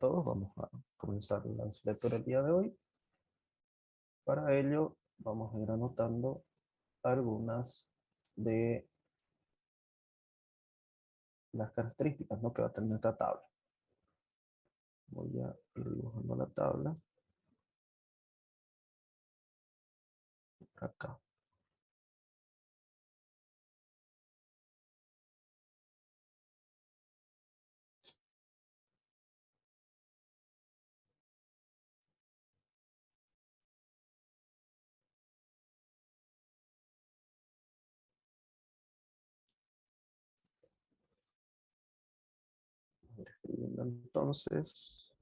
todos, vamos a comenzar la lectura el día de hoy. Para ello, vamos a ir anotando algunas de las características, ¿no?, que va a tener esta tabla. Voy a ir dibujando la tabla acá. Voy a ir escribiendo entonces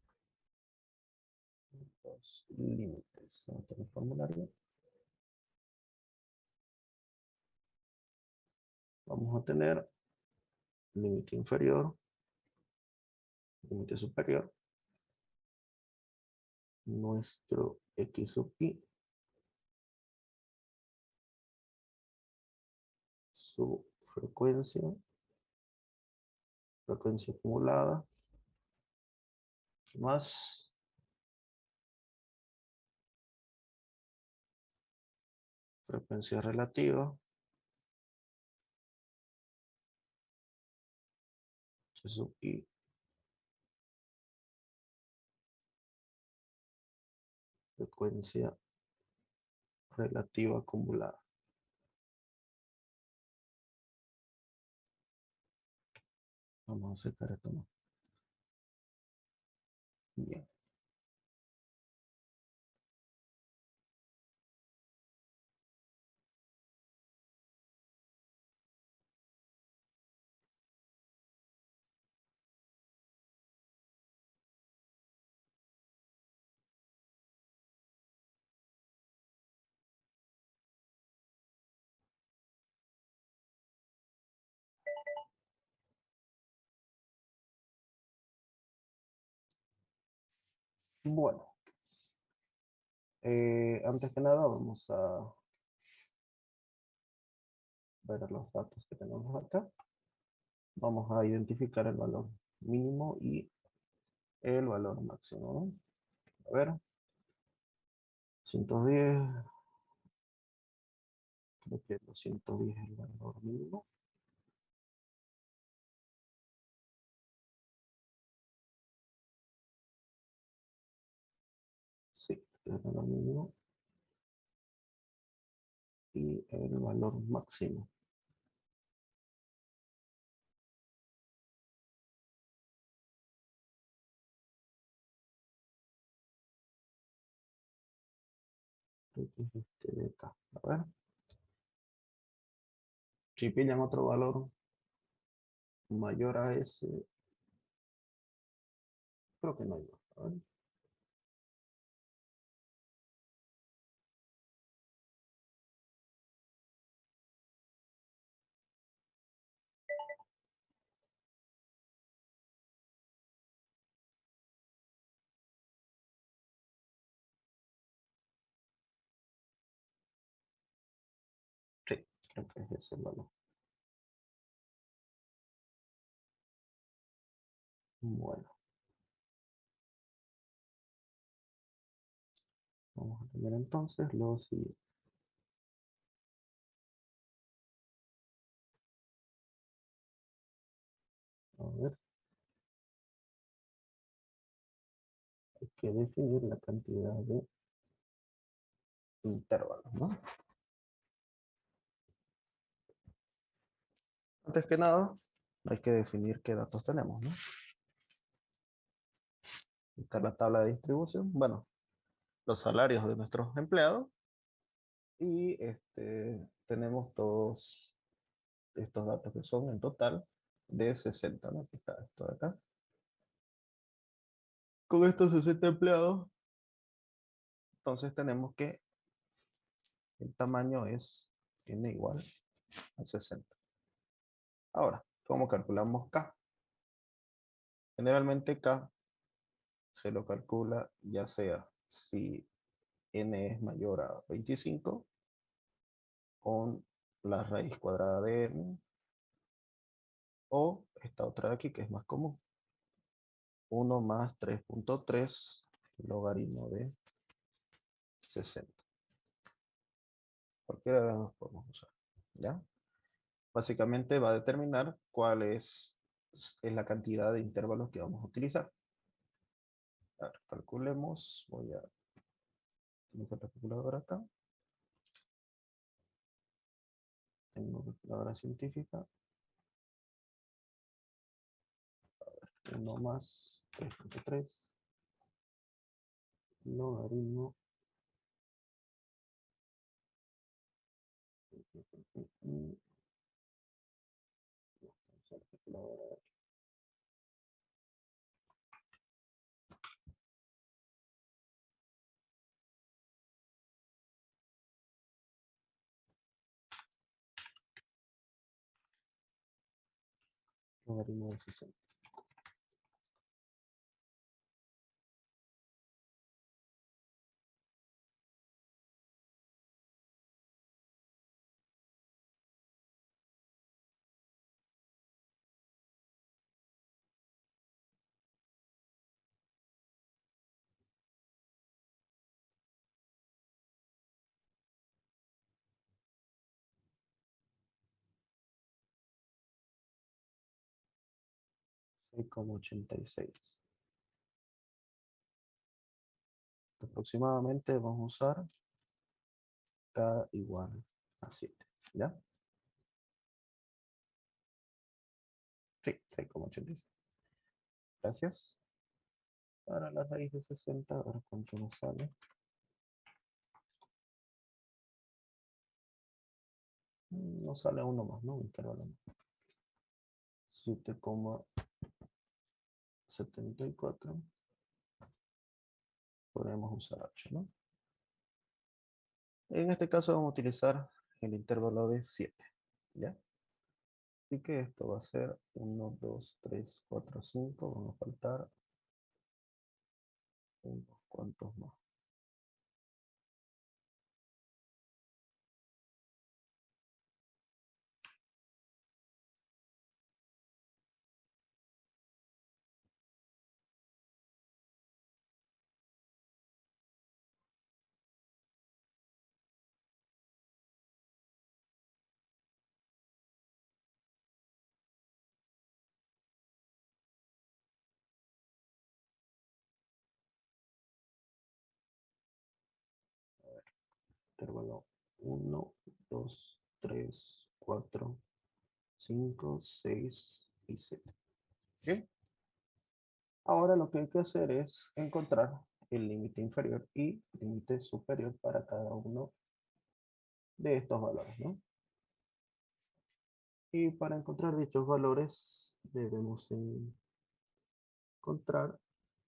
los límites en el formulario. Vamos a tener límite inferior, límite superior, nuestro x sub i, su frecuencia acumulada, más frecuencia relativa, h sub i, frecuencia relativa acumulada. Vamos a sacar esto más. Bien. Bueno, antes que nada vamos a ver los datos que tenemos acá. Vamos a identificar el valor mínimo y el valor máximo, ¿no? A ver, 110, creo que 210 es el valor mínimo. Sí, este es el valor mínimo. Y el valor máximo. Creo que es este de acá. A ver. Si pillan otro valor mayor a ese, creo que no hay más. A ver. Sí, creo que es ese el valor. Bueno, vamos a tener entonces los siguientes. A ver, hay que definir la cantidad de intervalos, ¿no? Antes que nada, hay que definir qué datos tenemos, ¿no? Esta es la tabla de distribución. Bueno, los salarios de nuestros empleados. Y tenemos todos estos datos que son en total de 60, ¿no? Aquí está esto de acá. Con estos 60 empleados, entonces tenemos que el tamaño es n igual a 60. Ahora, ¿cómo calculamos K? Generalmente K se lo calcula ya sea si n es mayor a 25 con la raíz cuadrada de n, o esta otra de aquí que es más común, 1 más 3.3 logaritmo de 60. Cualquiera de las dos podemos usar. ¿Ya? Básicamente va a determinar cuál es la cantidad de intervalos que vamos a utilizar. A ver, calculemos. Voy a utilizar la calculadora acá. Tengo calculadora científica. 1 más 3.3 logaritmo. Logaritmo de 60. 6,86. Aproximadamente vamos a usar K igual a 7. ¿Ya? Sí, 6,86. Gracias. Para la raíz de 60, a ver cuánto nos sale. Nos sale uno más, ¿no? Intervalo. 7,74. Podemos usar 8, ¿no? En este caso vamos a utilizar el intervalo de 7. ¿Ya? Así que esto va a ser 1, 2, 3, 4, 5. Van a faltar unos cuantos más. Intervalo 1, 2, 3, 4, 5, 6 y 7. Bien. Ahora lo que hay que hacer es encontrar el límite inferior y límite superior para cada uno de estos valores, ¿no? Y para encontrar dichos valores debemos encontrar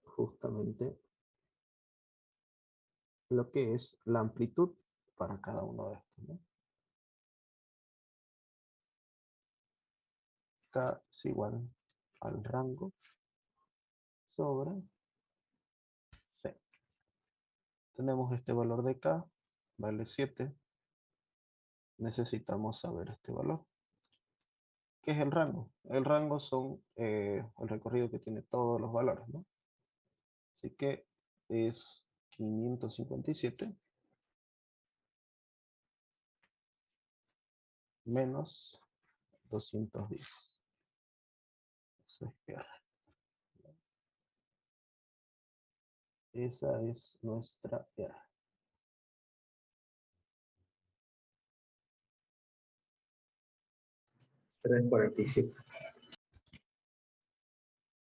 justamente lo que es la amplitud para cada uno de estos, ¿no? K es igual al rango sobre C. Tenemos este valor de K, vale 7. Necesitamos saber este valor. ¿Qué es el rango? El rango son el recorrido que tiene todos los valores, ¿no? Así que es 557 menos 210. Eso es R. Esa es nuestra R. Tres cuarenta y siete.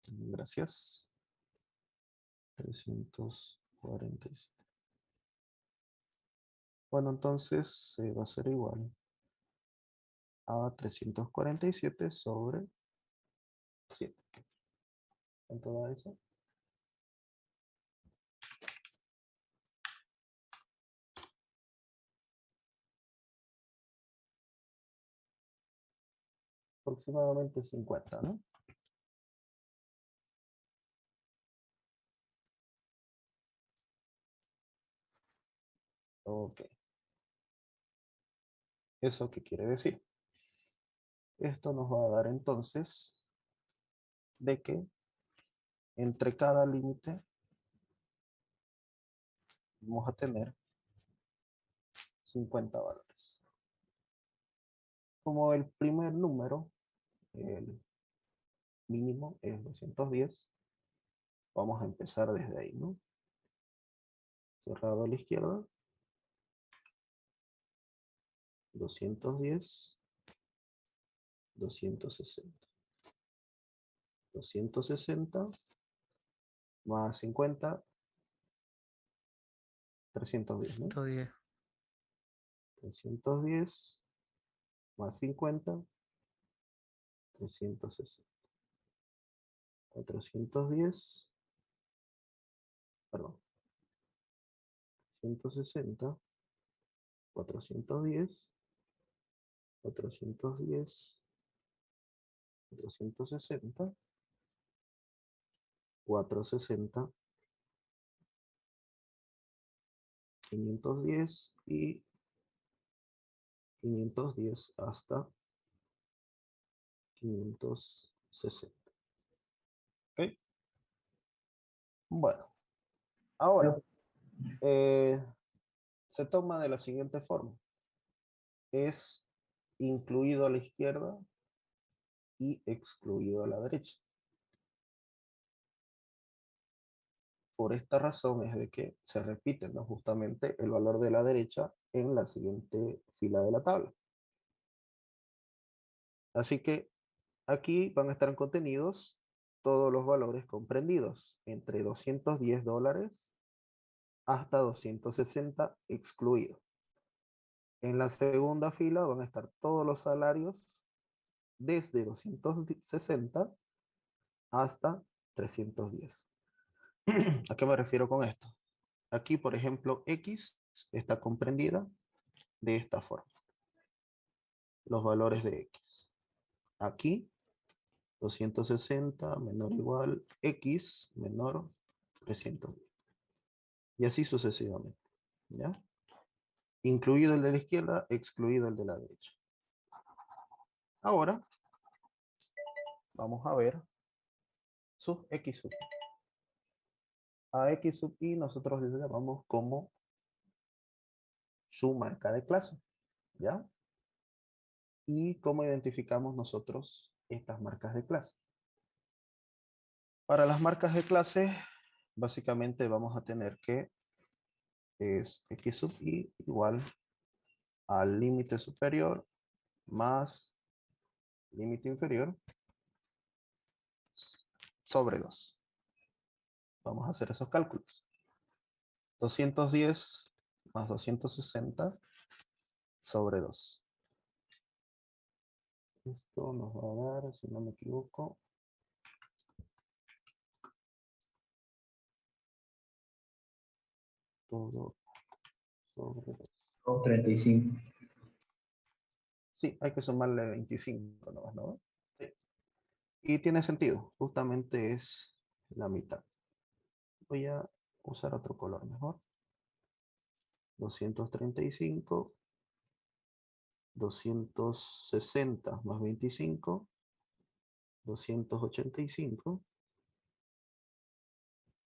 Gracias. 347. Bueno, entonces va a ser igual a 347 sobre 7. ¿Cuánto da eso? Aproximadamente 50, ¿no? Ok. ¿Eso qué quiere decir? Esto nos va a dar entonces de que entre cada límite vamos a tener 50 valores. Como el primer número, el mínimo es 210, vamos a empezar desde ahí, ¿no? Cerrado a la izquierda, 210, 260. 260 más 50, 310, ¿no? 110. 310 más 50, 360. 410, perdón, 160, 410, 410, 460, 460, 510 y 510 hasta 560. ¿Ok? Bueno, ahora se toma de la siguiente forma. Es incluido a la izquierda y excluido a la derecha. Por esta razón es de que se repite, ¿no? Justamente el valor de la derecha en la siguiente fila de la tabla. Así que aquí van a estar contenidos todos los valores comprendidos entre $210 hasta 260 excluido. En la segunda fila van a estar todos los salarios desde 260 hasta 310. ¿A qué me refiero con esto? Aquí, por ejemplo, X está comprendida de esta forma. Los valores de X. Aquí, 260 menor o igual X menor 310. Y así sucesivamente. ¿Ya? Incluido el de la izquierda, excluido el de la derecha. Ahora, vamos a ver sub X sub Y. A X sub Y nosotros le llamamos como su marca de clase. ¿Ya? ¿Y cómo identificamos nosotros estas marcas de clase? Para las marcas de clase, básicamente vamos a tener que es X sub Y igual al límite superior más límite inferior sobre 2. Vamos a hacer esos cálculos. 210 más 260 sobre 2. Esto nos va a dar, si no me equivoco, todo sobre 2. 35. Sí, hay que sumarle 25 nomás, ¿no? Sí. Y tiene sentido, justamente es la mitad. Voy a usar otro color mejor. 235, 260 más 25, 285.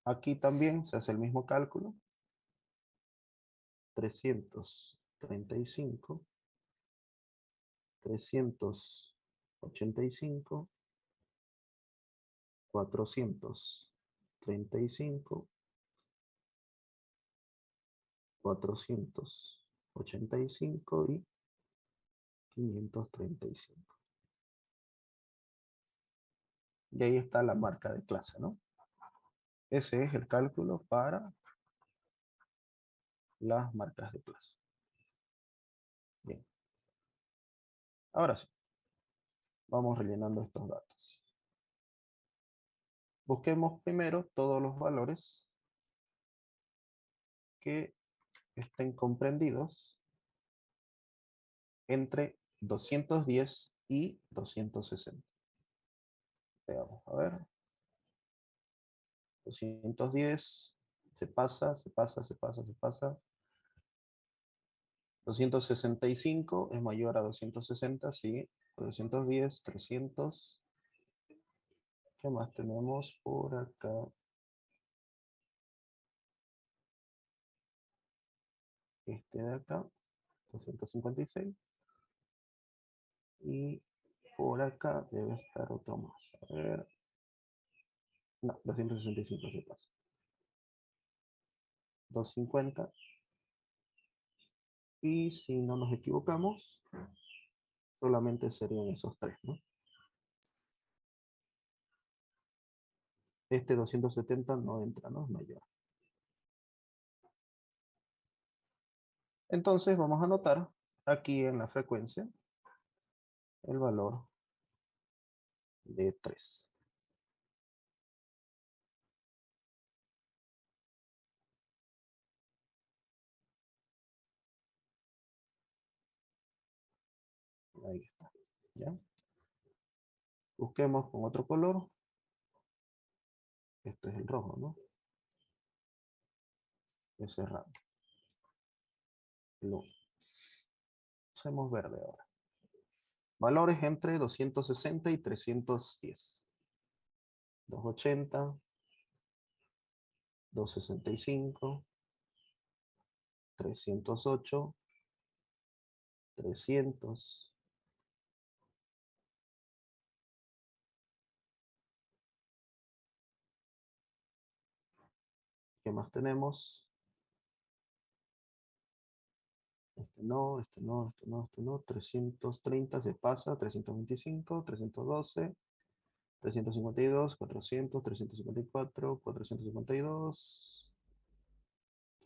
Aquí también se hace el mismo cálculo. 335, 385, 435, 485 y 535. Y ahí está la marca de clase, ¿no? Ese es el cálculo para las marcas de clase. Bien. Ahora sí, vamos rellenando estos datos. Busquemos primero todos los valores que estén comprendidos entre 210 y 260. Veamos, a ver. 210 se pasa, se pasa, se pasa, se pasa. 265 es mayor a 260, sí. 210, 300, ¿Qué más tenemos por acá? Este de acá, 256. Y por acá debe estar otro más. A ver. No, 265 se pasa. 250. Y si no nos equivocamos, solamente serían esos tres, ¿no? Este 270 no entra, ¿no? Es mayor. Entonces vamos a anotar aquí en la frecuencia el valor de 3. Ahí está. ¿Ya? Busquemos con otro color. Este es el rojo, ¿no? Ese es raro. Lo hacemos verde ahora. Valores entre 260 y 310. 280, 265, 308, 300. ¿Qué más tenemos? Este no, este no, este no, este no. 330 se pasa, 325, 312, 352, 400, 354, 452,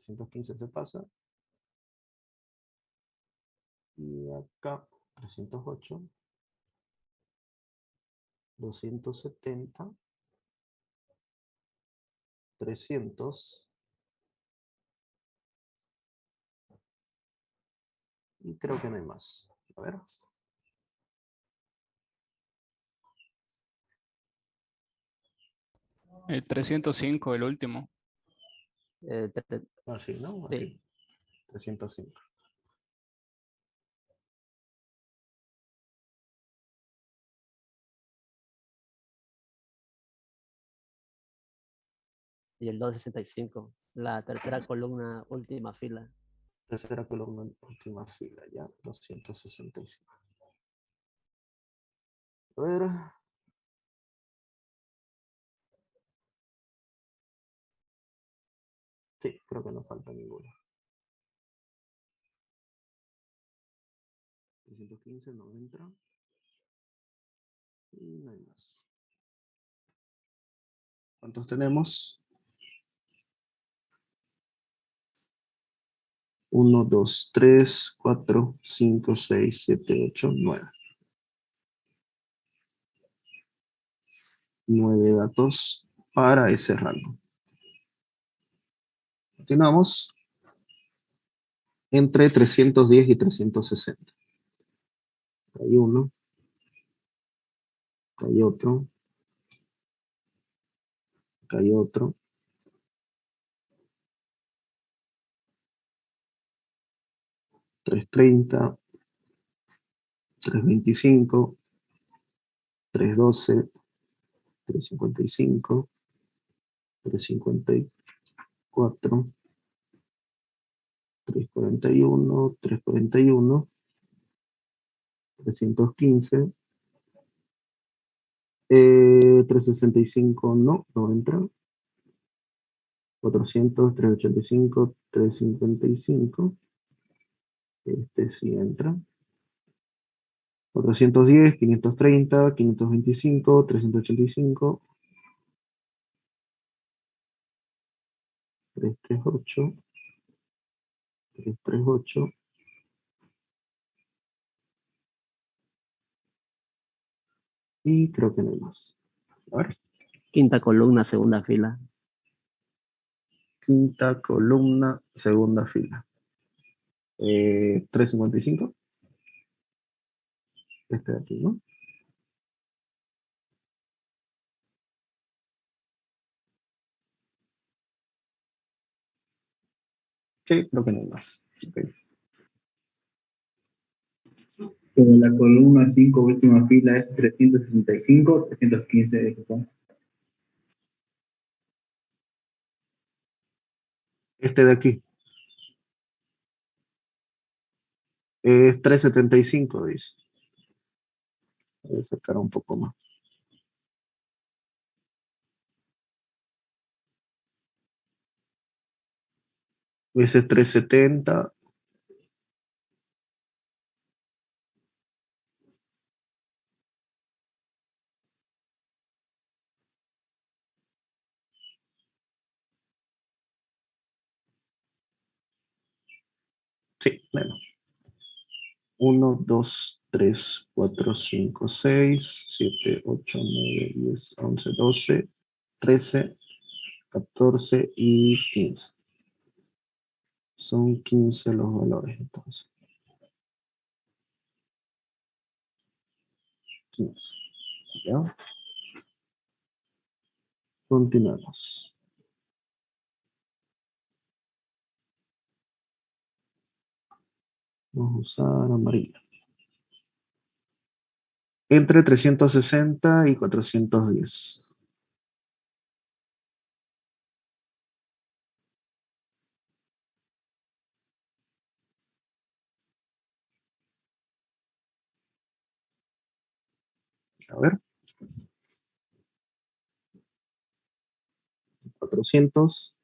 315 se pasa. Y acá 308, 270, 300. Y creo que no hay más. A ver. 305, el último. Así, ¿no? Sí. Aquí. 305. Y el 265, la tercera columna, última fila. Tercera columna, última fila, ya. 265. A ver. Sí, creo que no falta ninguno. 315 no entra. Y no hay más. ¿Cuántos tenemos? 1, 2, 3, 4, 5, 6, 7, 8, 9. 9 datos para ese rango. Continuamos entre 310 y 360. Hay uno, hay otro, hay otro. 330, 325, 312, 355, 354, 341, 341, 315, 365 no entra. 400, 385, 355. Este sí entra. 410, 530, 525, 385, 338, 338. Y creo que no hay más. A ver. Quinta columna, segunda fila. Quinta columna, segunda fila. 355. Este de aquí, ¿no? Sí, creo que no hay más. Okay. Pero la columna 5, última fila, es 365, 315 de Japón. Este de aquí. Es 375, dice. Voy a sacar un poco más. Ese es 370. Sí, menos. 1, 2, 3, 4, 5, 6, 7, 8, 9, 10, 11, 12, 13, 14 y 15. Son 15 los valores entonces. 15. ¿Ya? Continuamos. Vamos a usar amarillo. Entre 360 y 410. A ver. 400,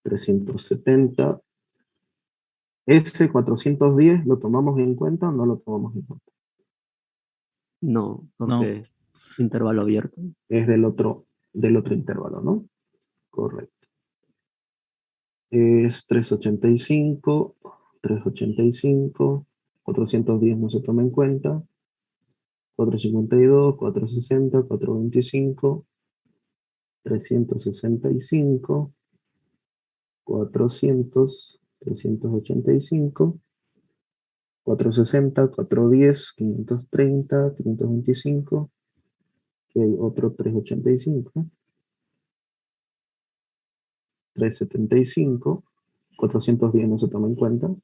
370. Ese 410 lo tomamos en cuenta o no lo tomamos en cuenta. No, porque No. es intervalo abierto. Es del otro intervalo, ¿no? Correcto. Es 385, 385, 410 no se toma en cuenta, 452, 460, 425, 365, 400, 385, 460, 410, 530, 525, y hay otro 385, 375, 410 no se toma en cuenta.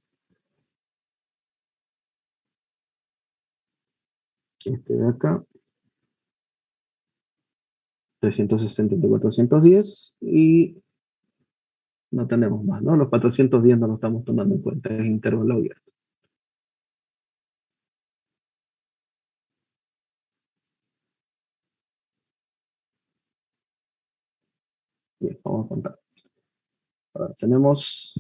Este de acá, 360 entre 410 y no tenemos más, ¿no? Los 410 no lo estamos tomando en cuenta, es intervalo abierto. Bien, vamos a contar. Ahora tenemos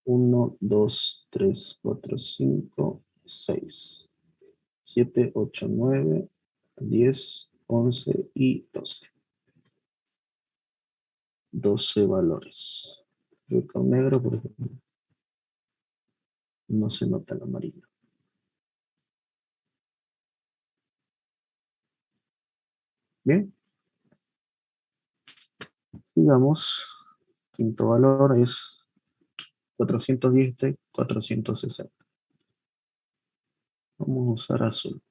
1, 2, 3, 4, 5, 6, 7, 8, 9, 10, 11 y 12. 12 valores. Creo que con negro, por ejemplo, no se nota el amarillo. Bien. Sigamos. Quinto valor es 410 de 460. Vamos a usar azul.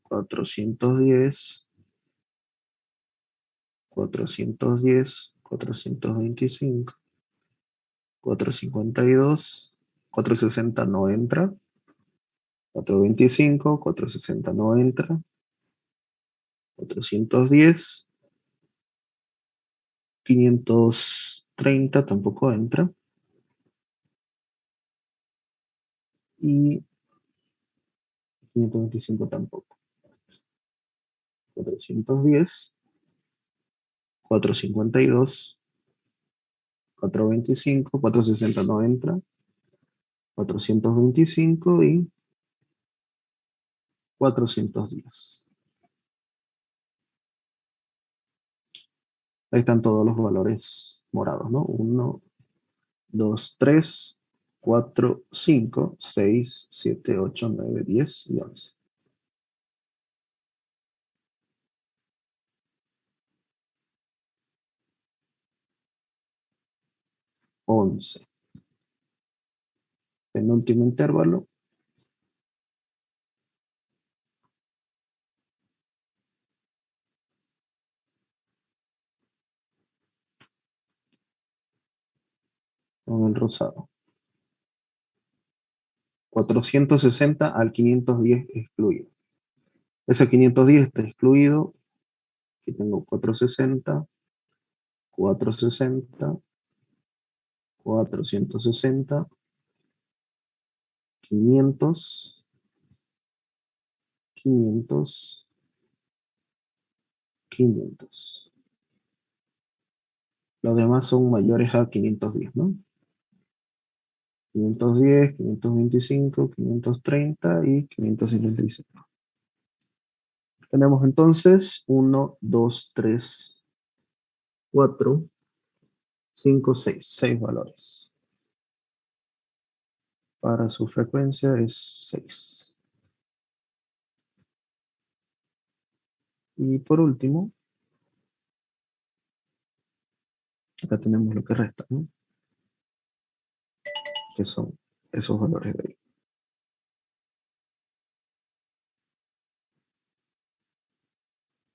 410, 410, 425, 452, 460 no entra, 425, 460 no entra, 410, 530 tampoco entra, y 525 tampoco. 410, 452, 425, 460 no entra, 425 y 410. Ahí están todos los valores morados, ¿no? 1, 2, 3, 4, 5, 6, 7, 8, 9, 10 y 11. 11. Penúltimo intervalo. Con el rosado. 460 al 510 excluido. Ese 510 está excluido. Aquí tengo 460, 460, 460, 500, 500, 500. Los demás son mayores a 510, ¿no? 510, 525, 530 y 555. Tenemos entonces 1, 2, 3, 4, 5, 6. 6 valores. Para su frecuencia es 6. Y por último, acá tenemos lo que resta, ¿no? Que son esos valores de ahí.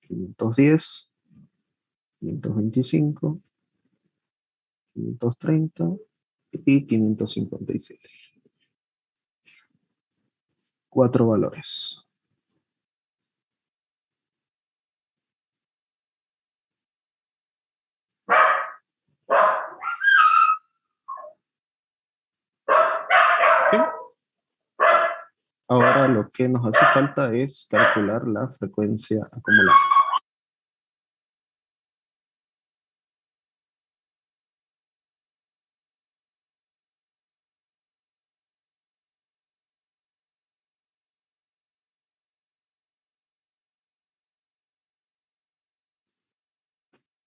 $510, $525, $530 y $557. 4 valores. ¿Sí? Ahora lo que nos hace falta es calcular la frecuencia acumulada.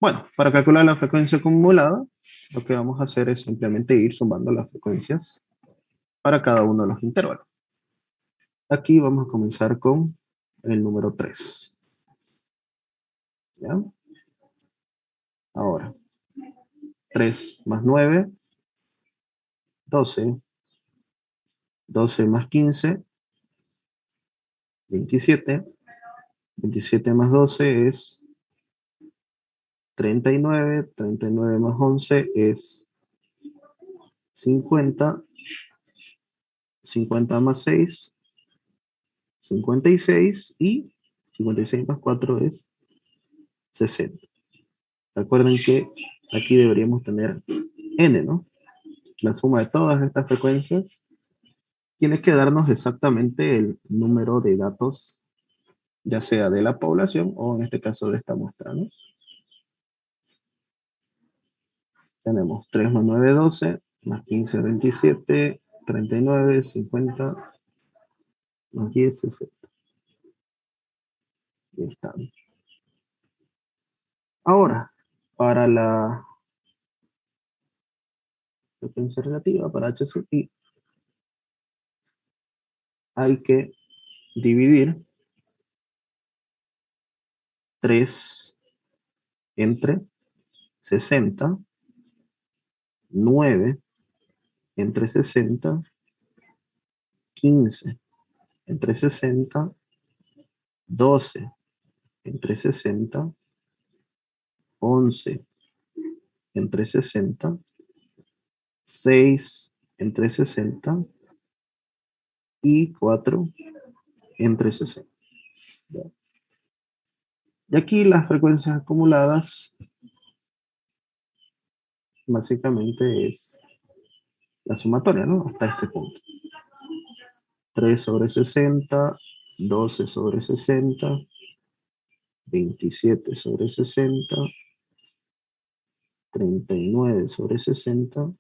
Bueno, para calcular la frecuencia acumulada, lo que vamos a hacer es simplemente ir sumando las frecuencias para cada uno de los intervalos. Aquí vamos a comenzar con el número 3. ¿Ya? Ahora, 3 más 9, 12. 12 más 15, 27. 27 más 12 es 39. 39 más 11 es 50. 50 más 6, 56. Y 56 más 4 es 60. Recuerden que aquí deberíamos tener n, ¿no? La suma de todas estas frecuencias tiene que darnos exactamente el número de datos, ya sea de la población o en este caso de esta muestra, ¿no? Tenemos 3 más 9, 12, más 15, 27, 39, 50, más 10, 60. Ahí está. Ahora, para la frecuencia relativa, para H sub I, hay que dividir 3 entre 60, 9 entre 60, 15 entre 60, 12 entre 60, 11 entre 60, 6 entre 60 y 4 entre 60. Y aquí las frecuencias acumuladas básicamente es la sumatoria, ¿no? Hasta este punto. 3 sobre 60, 12 sobre 60, 27 sobre 60, 39 sobre 60,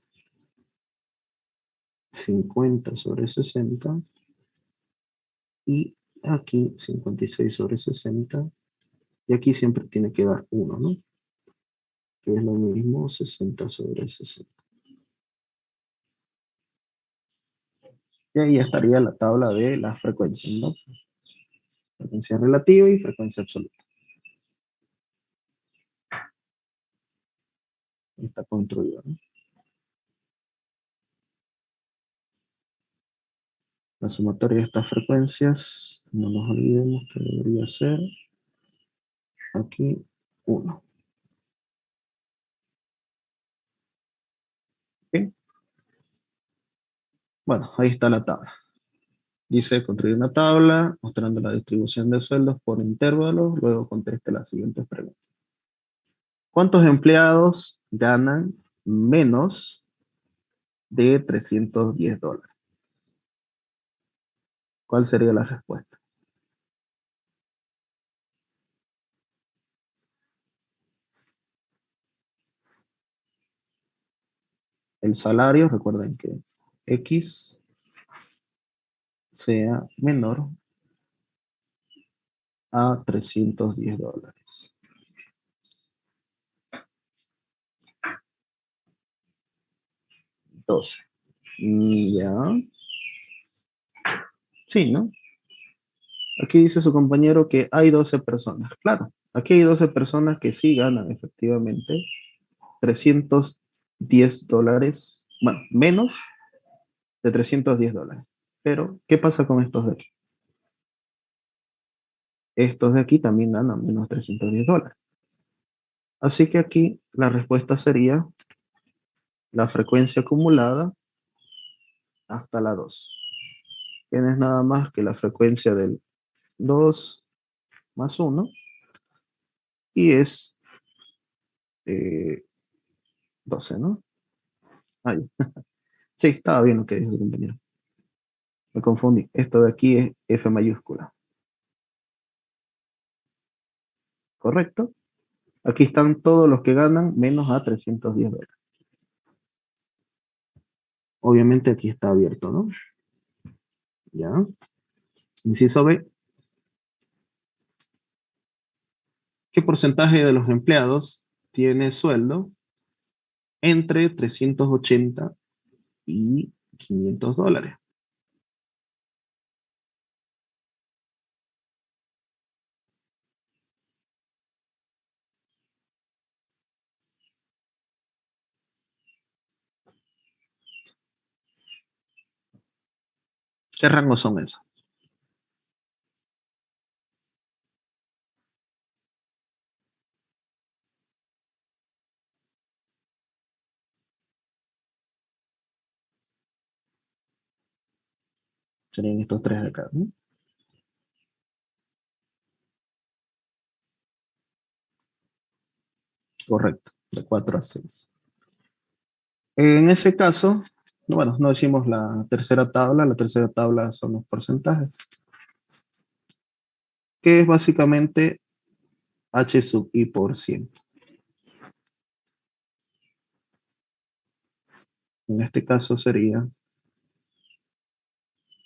50 sobre 60 y aquí 56 sobre 60 y aquí siempre tiene que dar 1, ¿no? Que es lo mismo 60 sobre 60. Y ahí estaría la tabla de las frecuencias, ¿no? Frecuencia relativa y frecuencia absoluta. Está construido, ¿no? La sumatoria de estas frecuencias, no nos olvidemos que debería ser aquí 1. ¿Ok? Bueno, ahí está la tabla. Dice construir una tabla mostrando la distribución de sueldos por intervalos, luego conteste las siguientes preguntas. ¿Cuántos empleados ganan menos de $310? ¿Cuál sería la respuesta? El salario, recuerden que X sea menor a $310. 12. Ya. Sí, ¿no? Aquí dice su compañero que hay 12 personas. Claro, aquí hay 12 personas que sí ganan efectivamente $310. Bueno, menos de $310. Pero, ¿qué pasa con estos de aquí? Estos de aquí también ganan menos $310. Así que aquí la respuesta sería la frecuencia acumulada hasta la 2. Tienes nada más que la frecuencia del 2 más 1 y es 12, ¿no? Ah, ya. Sí, estaba bien lo que dijo el compañero. Me confundí. Esto de aquí es F mayúscula. ¿Correcto? Aquí están todos los que ganan menos a $310. Obviamente aquí está abierto, ¿no? Ya. Inciso B. ¿Qué porcentaje de los empleados tiene sueldo entre 380 y $500? ¿Qué rangos son esos? Serían estos tres de acá, ¿no? Correcto, de 4 a 6. En ese caso, bueno, no decimos la tercera tabla son los porcentajes, que es básicamente H sub I por 100. En este caso sería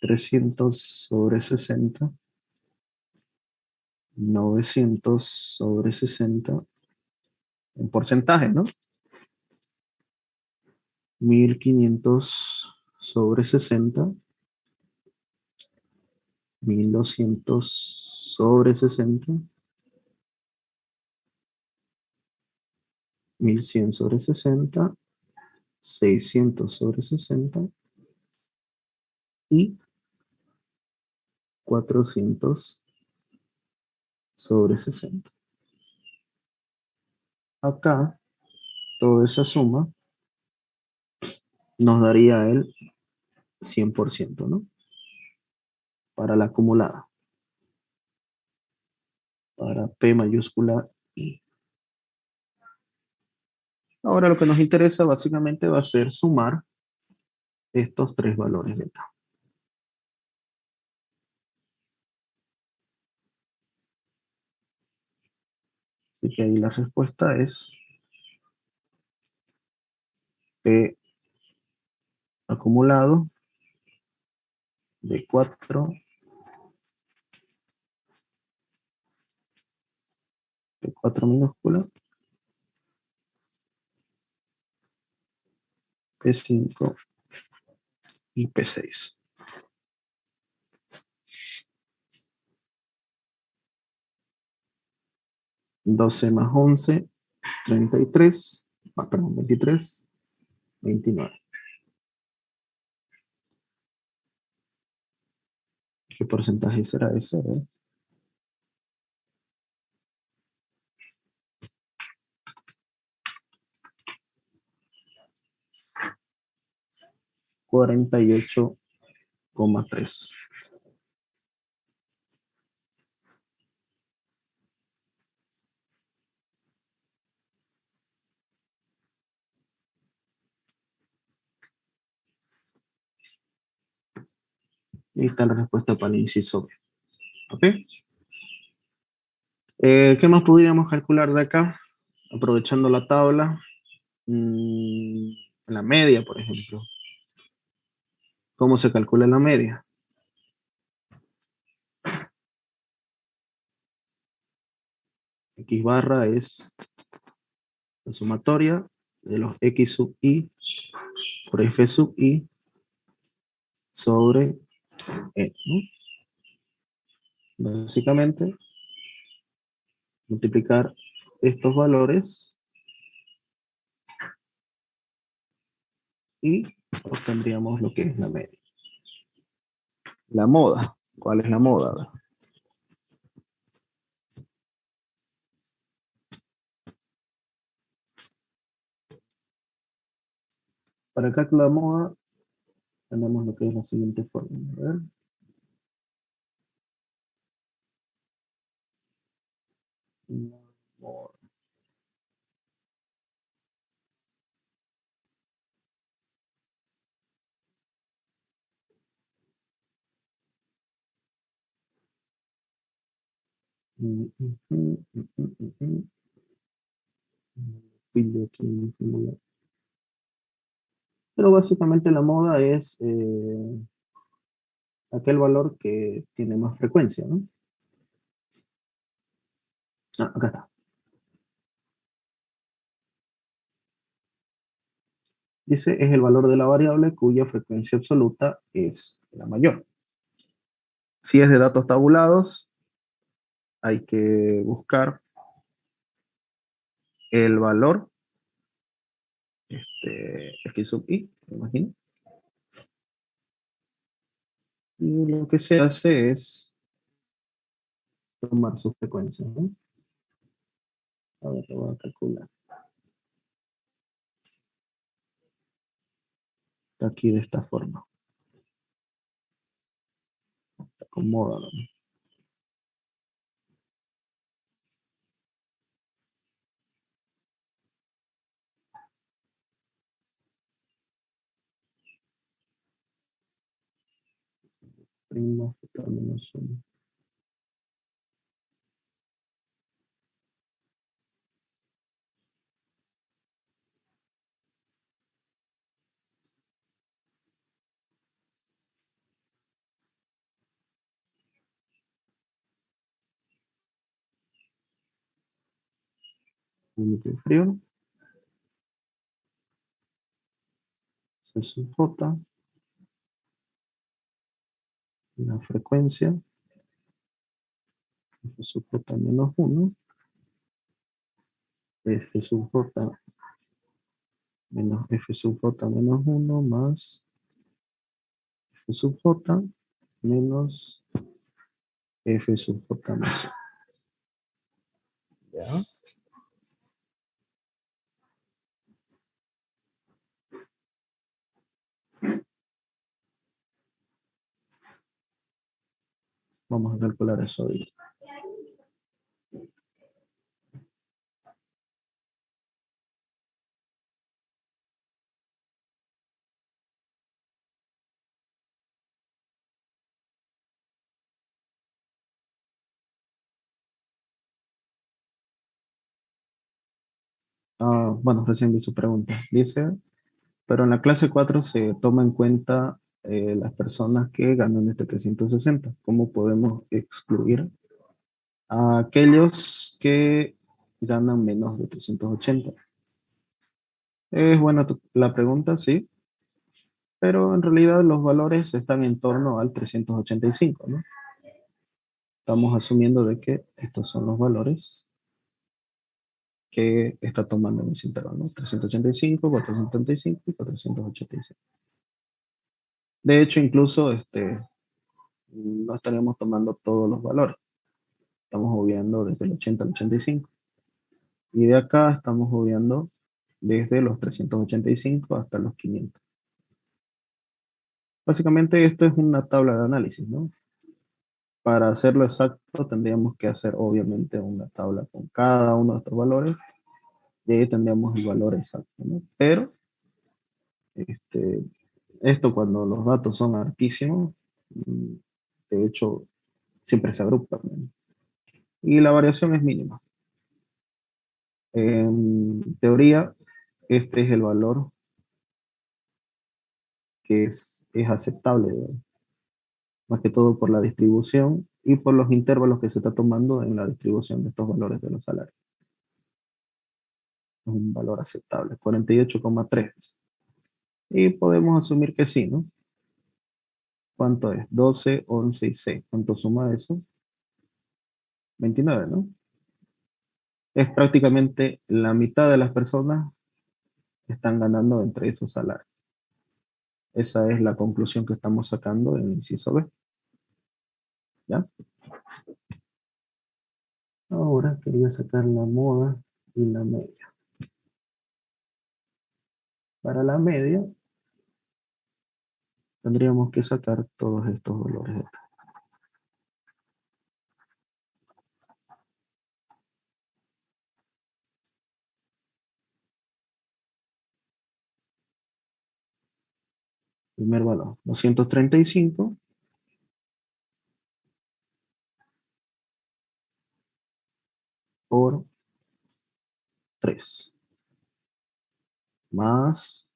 300 sobre 60, 900 sobre 60, en porcentaje, ¿no? 1500 sobre 60, 1200 sobre 60, 1100 sobre 60, 600 sobre 60 y 400 sobre 60. Acá, toda esa suma nos daría el 100%, ¿no? Para la acumulada. Para P mayúscula I. Ahora lo que nos interesa básicamente va a ser sumar estos tres valores de acá. Así que ahí la respuesta es P acumulado de 4, P4 minúscula, P5 y P6. $12 más 11, 33, perdón, 23, 29. ¿Qué porcentaje será ese? 48,3. Ahí está la respuesta para el inciso B. ¿Ok? ¿Qué más podríamos calcular de acá? Aprovechando la tabla. La media, por ejemplo. ¿Cómo se calcula la media? X barra es la sumatoria de los X sub I por F sub I sobre E, ¿no? Básicamente, multiplicar estos valores y obtendríamos lo que es la media. La moda. ¿Cuál es la moda? A ver. Para el cálculo de moda, tenemos lo que es la siguiente forma. A ver. Moda. Pillo aquí en el formulario. Pero básicamente la moda es aquel valor que tiene más frecuencia, ¿no? Ah, acá está. Dice, es el valor de la variable cuya frecuencia absoluta es la mayor. Si es de datos tabulados, hay que buscar el valor X sub I, me imagino. Y lo que se hace es tomar su frecuencia, ¿no? A ver, lo voy a calcular. Está aquí de esta forma. Acomódalo. Prima menos 1. Límite frío. Se sujeta la frecuencia. F sub j menos 1. F sub j menos F sub j menos 1 más F sub j menos F sub j más 1. ¿Ya? Vamos a calcular eso ahorita. Bueno, recién vi su pregunta. Dice, pero en la clase 4 se toma en cuenta las personas que ganan este 360. ¿Cómo podemos excluir a aquellos que ganan menos de 380? Es buena la pregunta, sí, pero en realidad los valores están en torno al 385, ¿no? Estamos asumiendo de que estos son los valores que está tomando en ese intervalo, ¿no? 385, 475 y 485. De hecho, incluso no estaríamos tomando todos los valores. Estamos obviando desde el 80 al 85. Y de acá estamos obviando desde los 385 hasta los 500. Básicamente esto es una tabla de análisis, ¿no? Para hacerlo exacto tendríamos que hacer obviamente una tabla con cada uno de estos valores y ahí tendríamos el valor exacto, ¿no? Pero esto cuando los datos son altísimos, De hecho, siempre se agrupan, ¿no? Y la variación es mínima. En teoría, este es el valor que es aceptable, ¿verdad? Más que todo por la distribución y por los intervalos que se está tomando en la distribución de estos valores de los salarios. Es un valor aceptable, 48,3. Y podemos asumir que sí, ¿no? ¿Cuánto es? 12, 11 y 6. ¿Cuánto suma eso? 29, ¿no? Es prácticamente la mitad de las personas que están ganando entre esos salarios. Esa es la conclusión que estamos sacando en el inciso B. ¿Ya? Ahora quería sacar la moda y la media. Para la media, tendríamos que sacar todos estos valores de acá. Primer valor, 235 por 3, más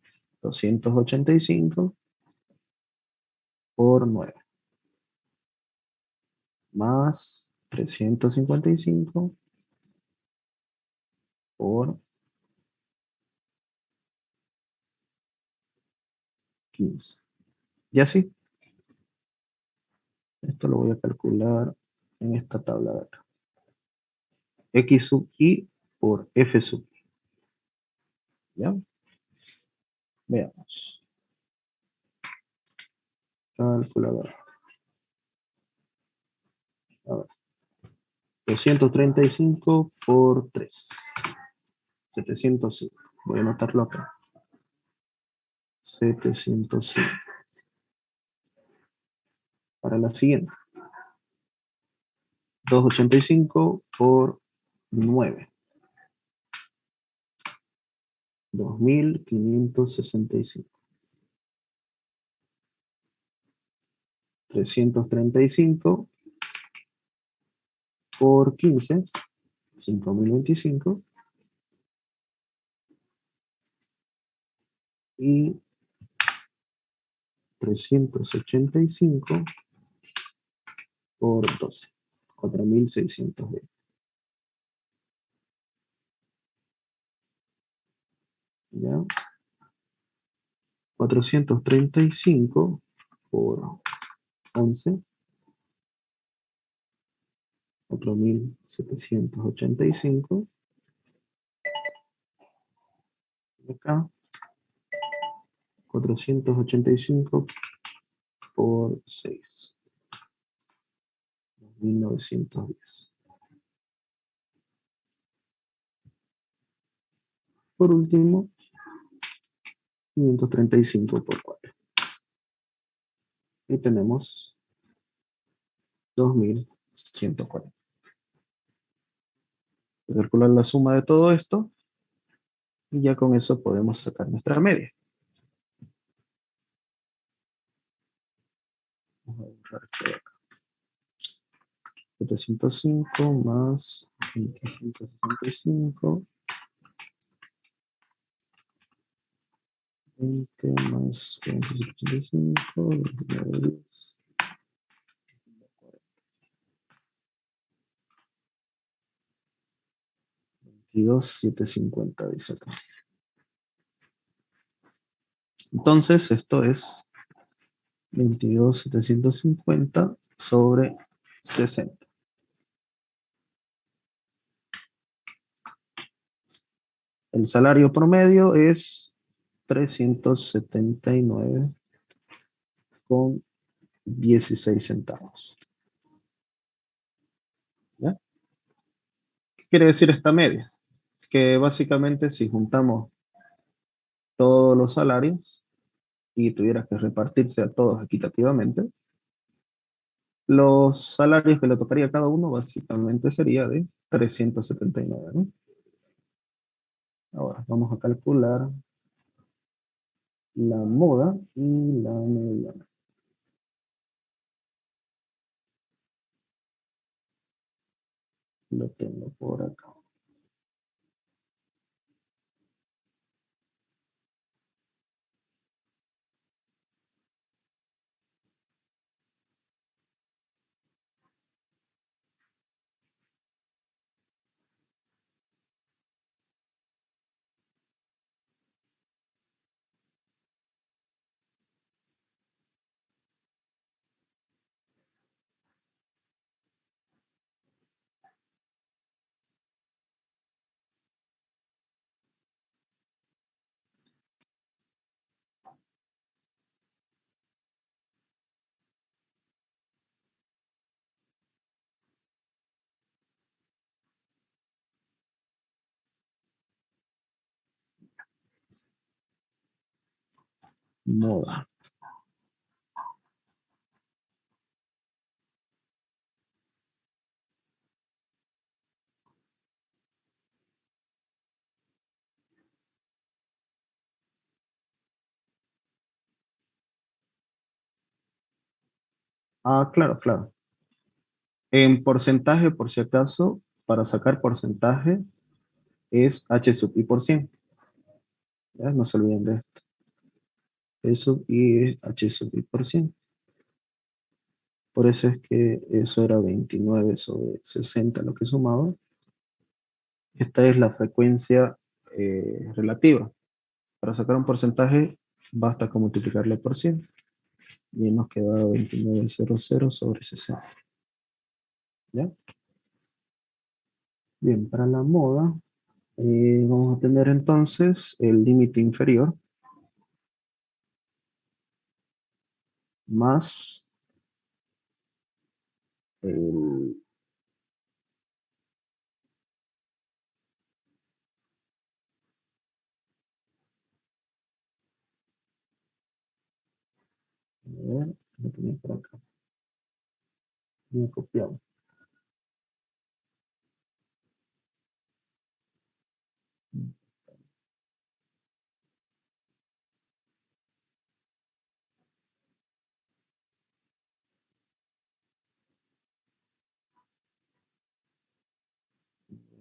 285 por 9, más 355 por 15. Y así, esto lo voy a calcular en esta tabla de acá. X sub I por F sub I. ¿Ya? Veamos. Calculadora. A ver. 235 por 3. 705. Voy a anotarlo acá. 705. Para la siguiente. 285 por 9. 2565. 335 por 15. 5025. Y 385 por 12. 4620. ¿Ya? 435 por 11. 4785. Acá. 485 por 6. 1910. Por último, 535 por 4. Y tenemos 2140. Calcular la suma de todo esto y ya con eso podemos sacar nuestra media. Vamos a borrar esto de acá. 705 más 2565. 20 más 45, 29, 10. 22,750 dice acá. Entonces, esto es 22,750 sobre 60. El salario promedio es 379,16 centavos. ¿Ya? ¿Qué quiere decir esta media? Que básicamente si juntamos todos los salarios y tuviera que repartirse a todos equitativamente, los salarios que le tocaría a cada uno básicamente sería de 379, ¿no? Ahora vamos a calcular la moda y la mediana. Lo tengo por acá. Moda. Ah, claro, claro. En porcentaje, por si acaso, para sacar porcentaje es H sub I por 100. ¿Ya? No se olviden de esto. P sub I es H sub I por 100. Por eso es que eso era 29 sobre 60 lo que sumaba. Esta es la frecuencia relativa. Para sacar un porcentaje basta con multiplicarlo por 100. Y nos queda 2900 sobre 60. ¿Ya? Bien, para la moda vamos a tener entonces el límite inferior más el, a ver, lo tenía por acá, lo he copiado.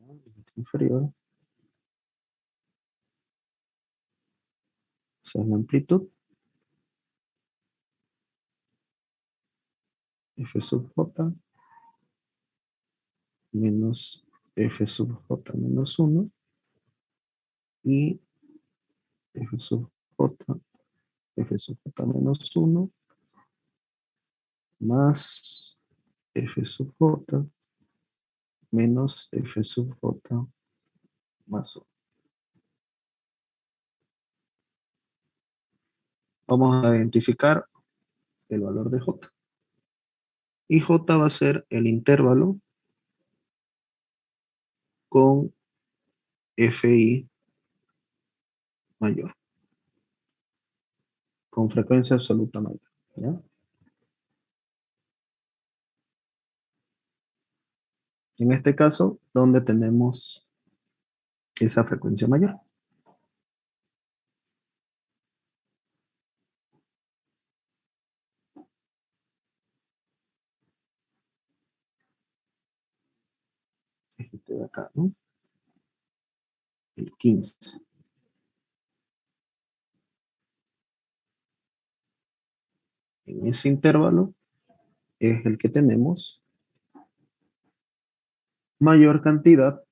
Límite inferior, esa es la amplitud, F sub J menos F sub J menos 1 y F sub J, F sub J menos 1 más F sub J menos F sub J más 1. Vamos a identificar el valor de J. Y J va a ser el intervalo con Fi mayor, con frecuencia absoluta mayor. ¿Ya? En este caso, ¿dónde tenemos esa frecuencia mayor? Este de acá, ¿no? El 15. En ese intervalo es el que tenemos mayor cantidad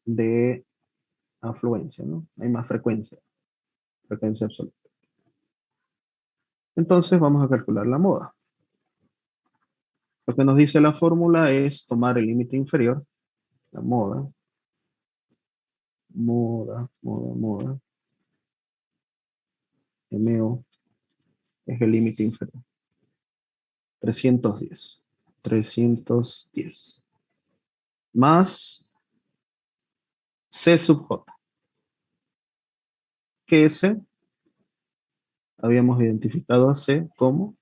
de afluencia, ¿no? Hay más frecuencia, frecuencia absoluta. Entonces vamos a calcular la moda. Lo que nos dice la fórmula es tomar el límite inferior, la moda, MO es el límite inferior. 310. 310. Más C sub J. Que S habíamos identificado a C como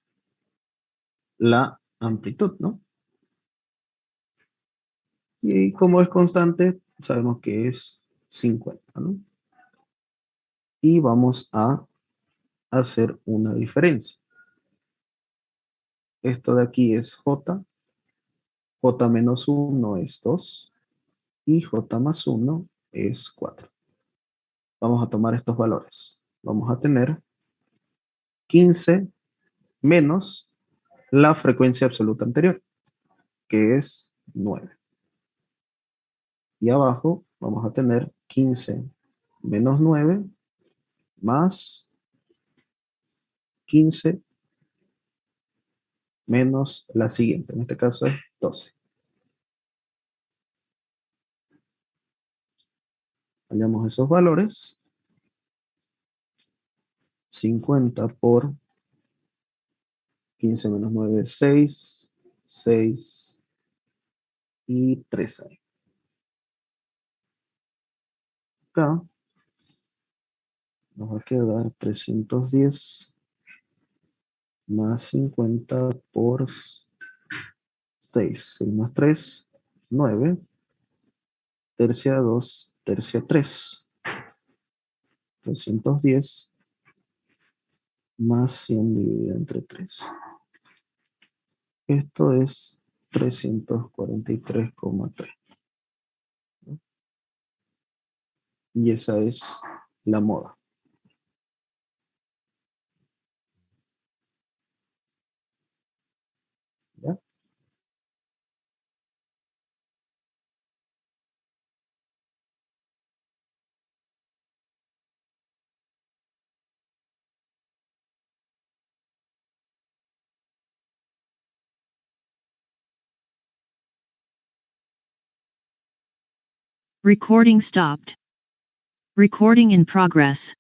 la amplitud, ¿no? Y como es constante, sabemos que es 50, ¿no? Y vamos a hacer una diferencia. Esto de aquí es J J menos 1 es 2 y J más 1 es 4. Vamos a tomar estos valores. Vamos a tener 15 menos la frecuencia absoluta anterior, que es 9. Y abajo vamos a tener 15 menos 9 más 15 menos la siguiente. En este caso es 12. Hallamos esos valores. 50 por 15 menos 9 es 6. 6 y 3 ahí. Acá nos va a quedar 310 más 50 por 6. 6 más 3, 9. Tercia 2, tercia 3. 310 más 100 dividido entre 3. Esto es 343,3. Y esa es la moda. ¿Ya? Recording stopped. Recording in progress.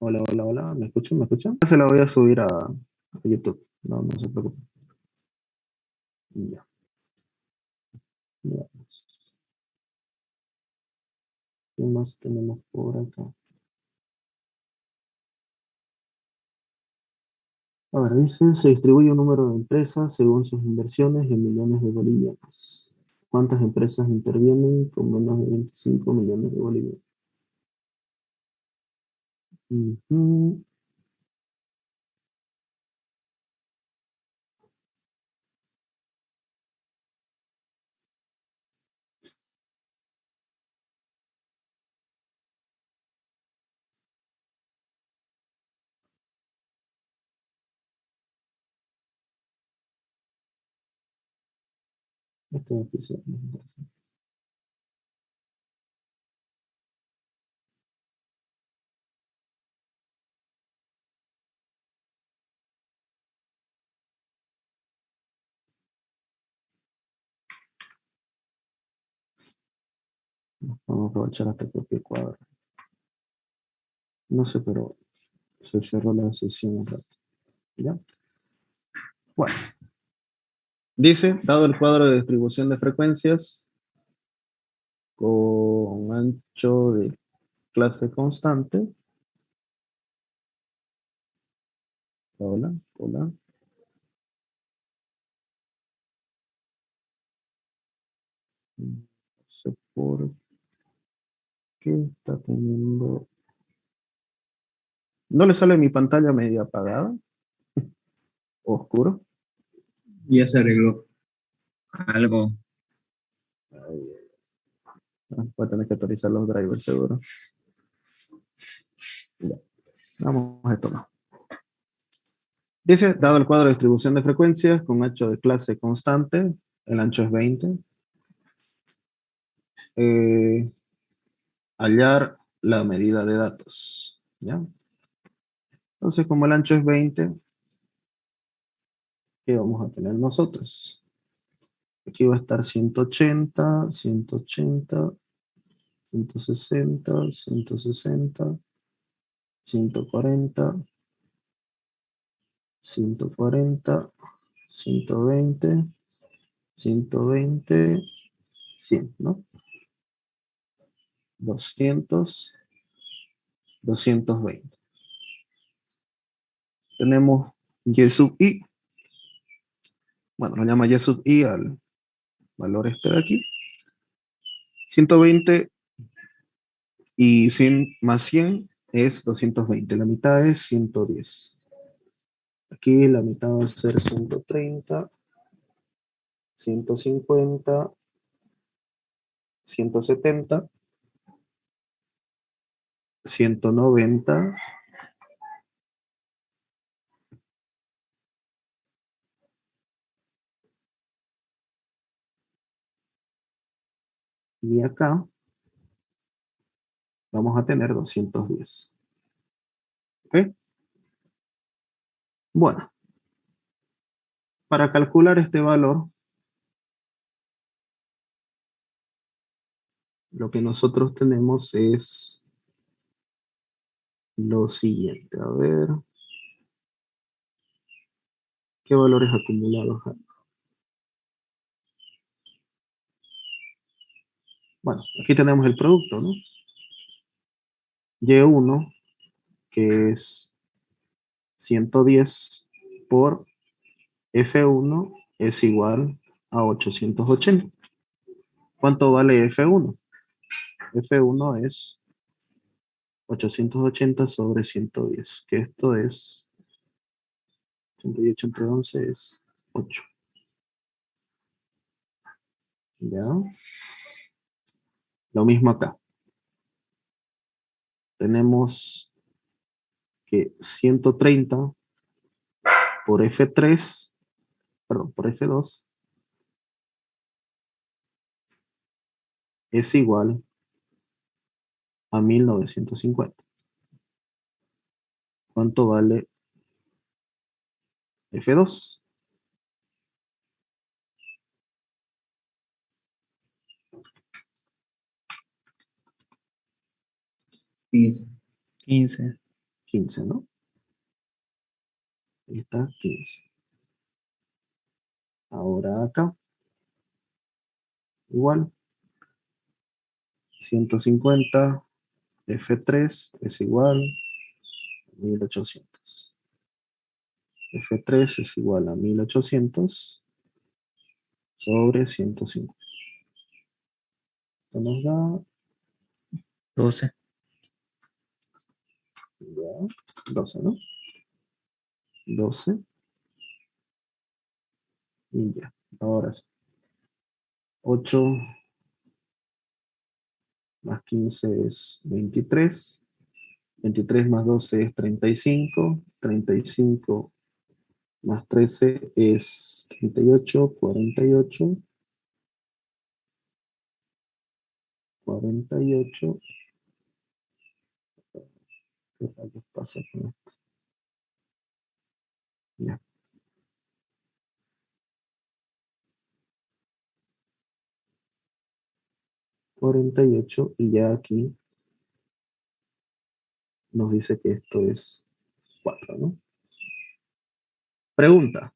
Hola, hola, hola. ¿Me escuchan? ¿Me escuchan? Se la voy a subir a YouTube. No, no se preocupen. Ya. Veamos. ¿Qué más tenemos por acá? A ver, dice, se distribuye un número de empresas según sus inversiones en millones de bolivianos. ¿Cuántas empresas intervienen con menos de 25 millones de bolivianos? Ujú. Este episodio es interesante. Vamos a aprovechar hasta propio cuadro. No sé, pero se cerró la sesión un rato. ¿Ya? Bueno. Dice, dado el cuadro de distribución de frecuencias con ancho de clase constante. Hola, hola. No sé por qué está teniendo... ¿No le sale mi pantalla media apagada? ¿Oscuro? Ya se arregló algo. Voy a tener que actualizar los drivers seguro. Ya. Vamos a esto más. Dice, dado el cuadro de distribución de frecuencias con ancho de clase constante, el ancho es 20, hallar la medida de datos. ¿Ya? Entonces, como el ancho es 20, ¿qué vamos a tener nosotros? Aquí va a estar 180, 180, 160, 160, 140, 140, 120, 120, 100, ¿no? 200, 220. Tenemos Y sub I. Bueno, lo llama Y sub I al valor este de aquí. 120 y 100 más 100 es 220. La mitad es 110. Aquí la mitad va a ser 130, 150, 170, 190, y acá vamos a tener 210. ¿Ok? Bueno, para calcular este valor, lo que nosotros tenemos es lo siguiente. A ver, ¿qué valores acumulados hay? Bueno, aquí tenemos el producto, ¿no? Y1, que es 110 por F1 es igual a 880. ¿Cuánto vale F1? F1 es 880 sobre 110, que esto es 88 entre 11 es 8. ¿Ya? Lo mismo acá. Tenemos que 130 por F3, perdón, por F2 es igual a 1950. ¿Cuánto vale F2? Quince. 15. 15, ¿no? Ahí está, 15. Ahora acá, igual, 150 F3 es igual a 1800. F3 es igual a 1800 sobre 150. Esto nos da 12. ya, 12, ¿no? 12 y ya. Ahora sí. 8 más 15 es 23. 23 más 12 es 35. 35 más 13 es 38. 48. 48. ¿Qué rayos pasa con esto? Ya. 48 y ya aquí nos dice que esto es 4, ¿no? Pregunta.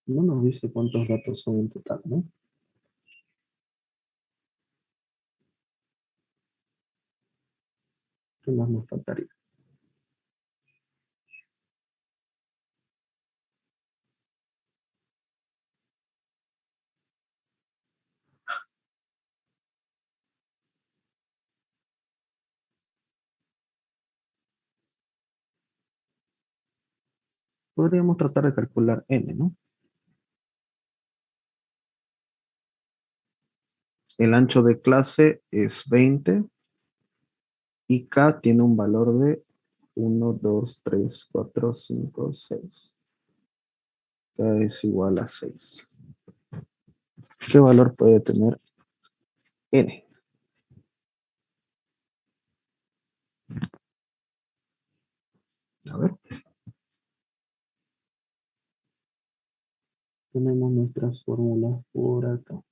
No nos dice cuántos datos son en total, ¿no? ¿Qué más nos faltaría? Podríamos tratar de calcular n, ¿no? El ancho de clase es 20 y k tiene un valor de 1, 2, 3, 4, 5, 6. K es igual a 6. ¿Qué valor puede tener n? A ver. Tenemos nuestras fórmulas por acá.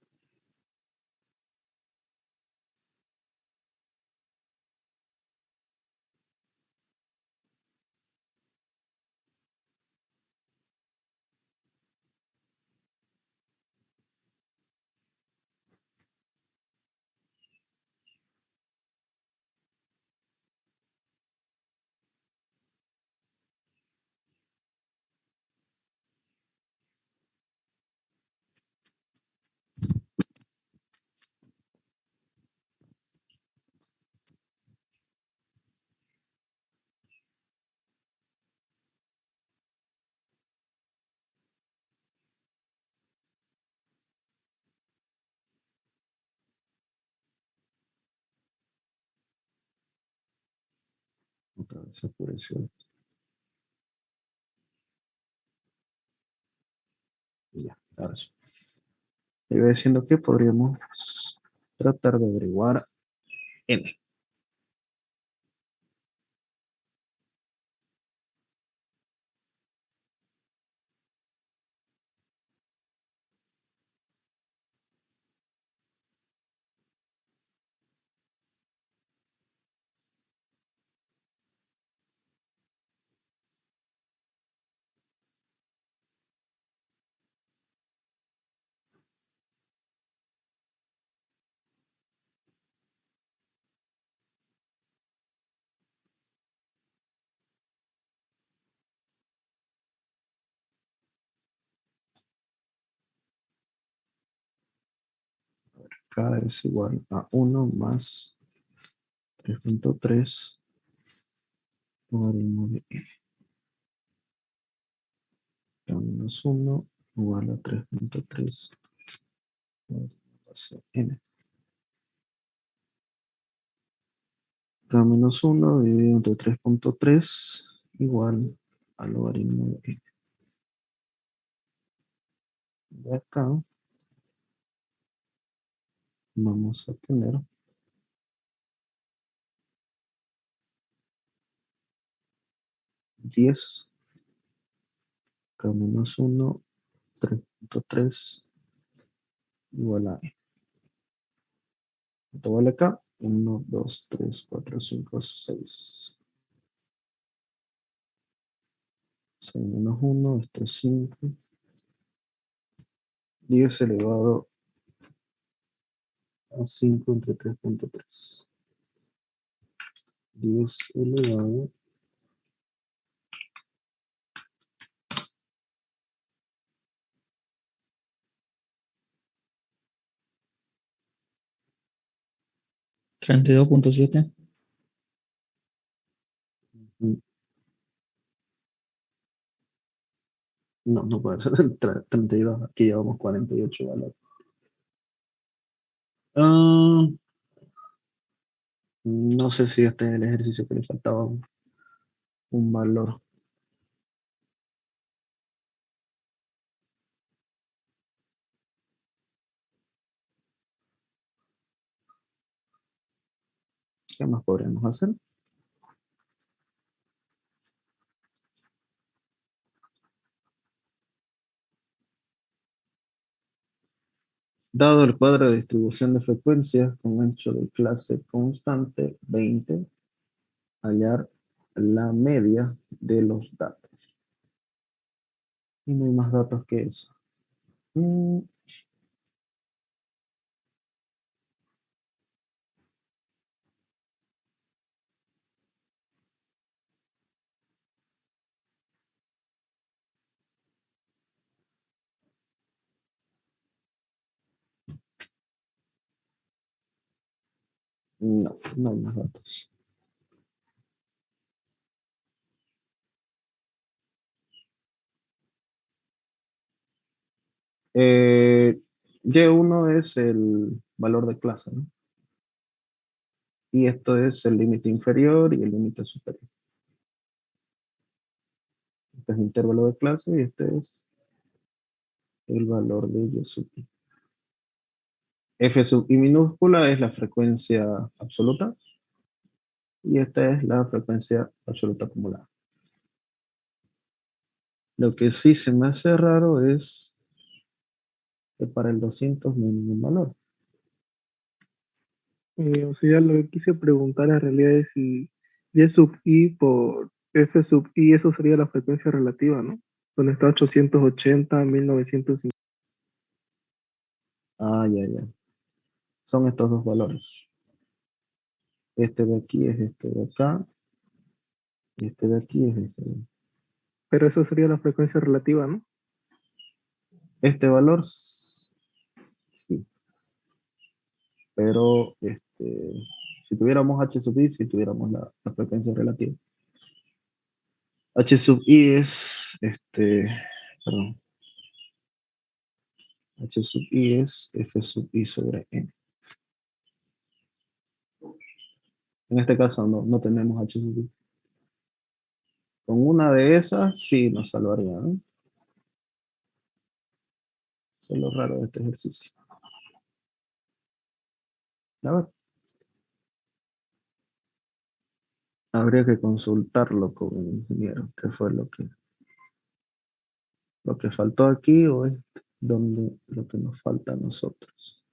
Otra vez se oscureció. Ya, ahora sí. Iba diciendo que podríamos tratar de averiguar n. K es igual a 1 más 3.3 logaritmo de n. K menos 1 igual a 3.3 base n. K menos 1 dividido entre 3.3 igual al logaritmo de n. De acá vamos a tener 10 K menos 1, 3.3 igual a n. ¿Cuánto vale acá? 1, 2, 3, 4, 5, 6. 6 menos 1, esto es 5. 10 elevado a 5 entre 3.3. 10 elevado 32.7. No, no puede ser 32. Aquí llevamos 48 valores. No sé si este es el ejercicio que le faltaba un valor. ¿Qué más podríamos hacer? Dado el cuadro de distribución de frecuencias con ancho de clase constante 20, hallar la media de los datos. Y no hay más datos que eso. No, no hay más datos. Y1 es el valor de clase, ¿no? Y esto es el límite inferior y el límite superior. Este es el intervalo de clase y este es el valor de Y sub I. F sub I minúscula es la frecuencia absoluta y esta es la frecuencia absoluta acumulada. Lo que sí se me hace raro es que para el 200 no hay ningún valor. O sea, lo que quise preguntar en realidad es si Y sub I por F sub I, eso sería la frecuencia relativa, ¿no? Donde está 880, 1950. Ah, ya. Son estos dos valores. Este de aquí es este de acá. Y este de aquí es este de aquí. Pero eso sería la frecuencia relativa, ¿no? Este valor, sí. Pero si tuviéramos H sub I, si tuviéramos la frecuencia relativa. H sub I es, perdón. H sub I es F sub I sobre N. En este caso no tenemos H sub I. Con una de esas, sí nos salvaría, ¿no? Eso es lo raro de este ejercicio. A ver. Habría que consultarlo con el ingeniero, qué fue lo que faltó aquí o es donde lo que nos falta a nosotros.